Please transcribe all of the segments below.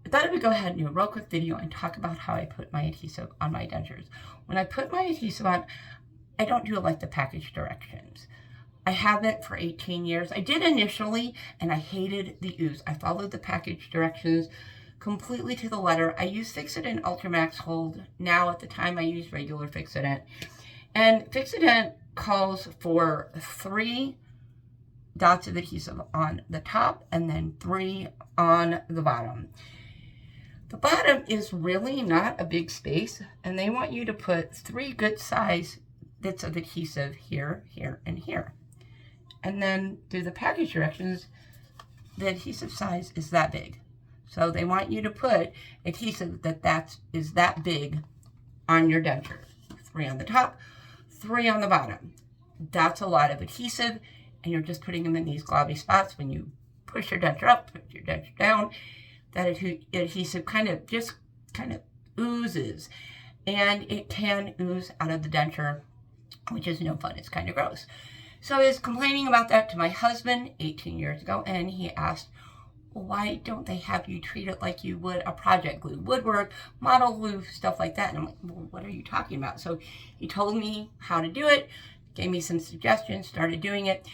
I thought I would go ahead and do a real quick video and talk about how I put my adhesive on my dentures. When I put my adhesive on, I don't do it like the package directions. I have it for 18 years. I did initially, and I hated the ooze. I followed the package directions completely to the letter. I use Fixodent Ultramax Hold. Now, at the time, I used regular Fixodent. And Fixodent calls for 3 dots of adhesive on the top and then 3 on the bottom. The bottom is really not a big space, and they want you to put 3 good size bits of adhesive here, here, and here. And then through the package directions, the adhesive size is that big. So they want you to put adhesive that is that big on your denture. 3 on the top, 3 on the bottom. That's a lot of adhesive, and you're just putting them in these globby spots. When you push your denture up, put your denture down, that adhesive kind of oozes, and it can ooze out of the denture, which is no fun. It's kind of gross. So I was complaining about that to my husband 18 years ago, and he asked, well, why don't they have you treat it like you would a project glue, woodwork, model glue, stuff like that? And I'm like, well, what are you talking about? So he told me how to do it, gave me some suggestions, started doing it.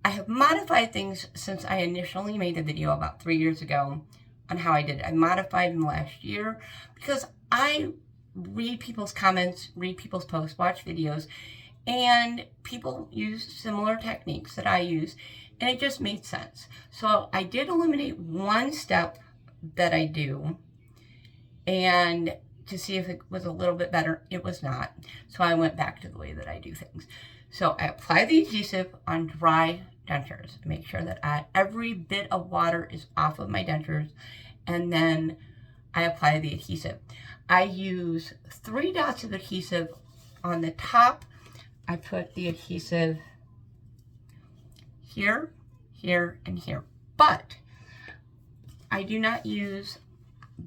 I have modified things since I initially made the video about 3 years ago on how I did it. I modified in the last year because I read people's comments, read people's posts, watch videos, and people use similar techniques that I use, and it just made sense. So I did eliminate one step that I do, and to see if it was a little bit better. It was not. So I went back to the way that I do things. So I apply the adhesive on dry dentures. Make sure that every bit of water is off of my dentures, and then I apply the adhesive. I use 3 dots of adhesive on the top. I put the adhesive here, here, and here. But I do not use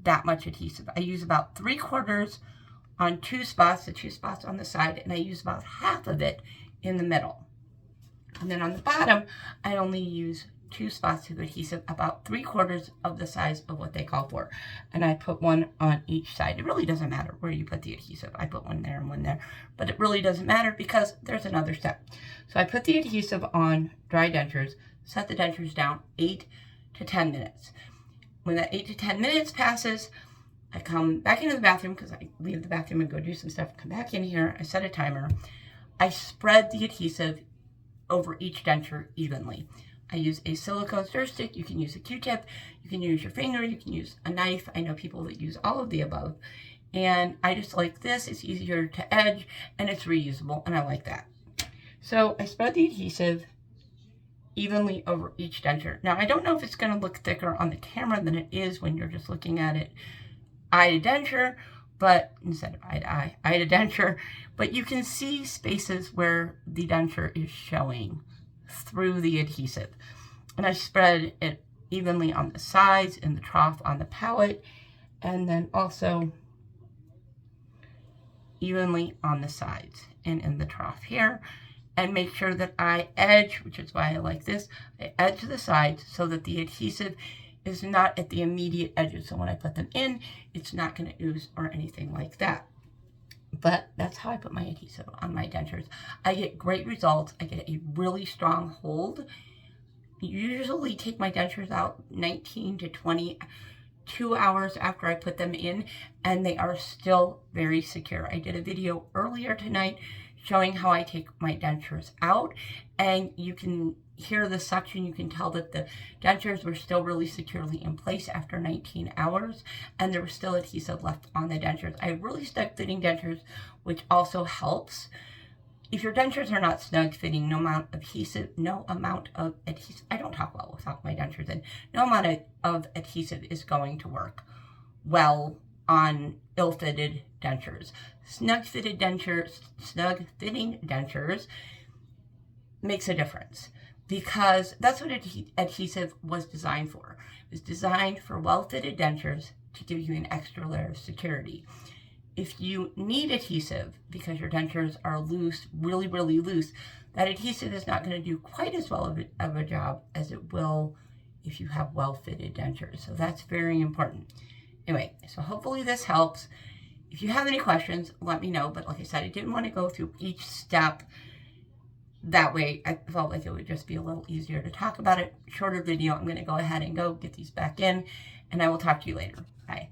that much adhesive. I use about 3/4 on 2 spots, the 2 spots on the side, and I use about half of it in the middle. And then on the bottom, I only use 2 spots of adhesive, about 3/4 of the size of what they call for. And I put one on each side. It really doesn't matter where you put the adhesive. I put one there and one there, but it really doesn't matter because there's another step. So I put the adhesive on dry dentures, set the dentures down 8 to 10 minutes. When that 8 to 10 minutes passes, I come back into the bathroom because I leave the bathroom and go do some stuff, come back in here, I set a timer. I spread the adhesive over each denture evenly. I use a silicone stir stick. You can use a Q-tip, you can use your finger, you can use a knife. I know people that use all of the above. And I just like this. It's easier to edge and it's reusable, and I like that. So I spread the adhesive evenly over each denture. Now, I don't know if it's going to look thicker on the camera than it is when you're just looking at it eye to denture, but instead of eye to eye, eye to denture, but you can see spaces where the denture is showing through the adhesive. And I spread it evenly on the sides, in the trough, on the palate, and then also evenly on the sides and in the trough here. And make sure that I edge, which is why I like this, I edge the sides so that the adhesive is not at the immediate edges. So when I put them in, it's not going to ooze or anything like that. But that's how I put my adhesive on my dentures. I get great results. I get a really strong hold. Usually take my dentures out 19 to 22 hours after I put them in, and they are still very secure. I did a video earlier tonight showing how I take my dentures out, and you can hear the suction. You can tell that the dentures were still really securely in place after 19 hours, and there was still adhesive left on the dentures. I have really snug fitting dentures, which also helps. If your dentures are not snug fitting, no amount of adhesive, I don't talk well without my dentures in, no amount of adhesive is going to work well on ill-fitted dentures. Snug fitting dentures makes a difference, because that's what adhesive was designed for. It was designed for well-fitted dentures to give you an extra layer of security. If you need adhesive because your dentures are loose, really, really loose, that adhesive is not going to do quite as well of a job as it will if you have well-fitted dentures. So that's very important. Anyway, so hopefully this helps. If you have any questions, let me know. But like I said, I didn't want to go through each step. That way, I felt like it would just be a little easier to talk about it. Shorter video. I'm going to go ahead and go get these back in, and I will talk to you later. Bye.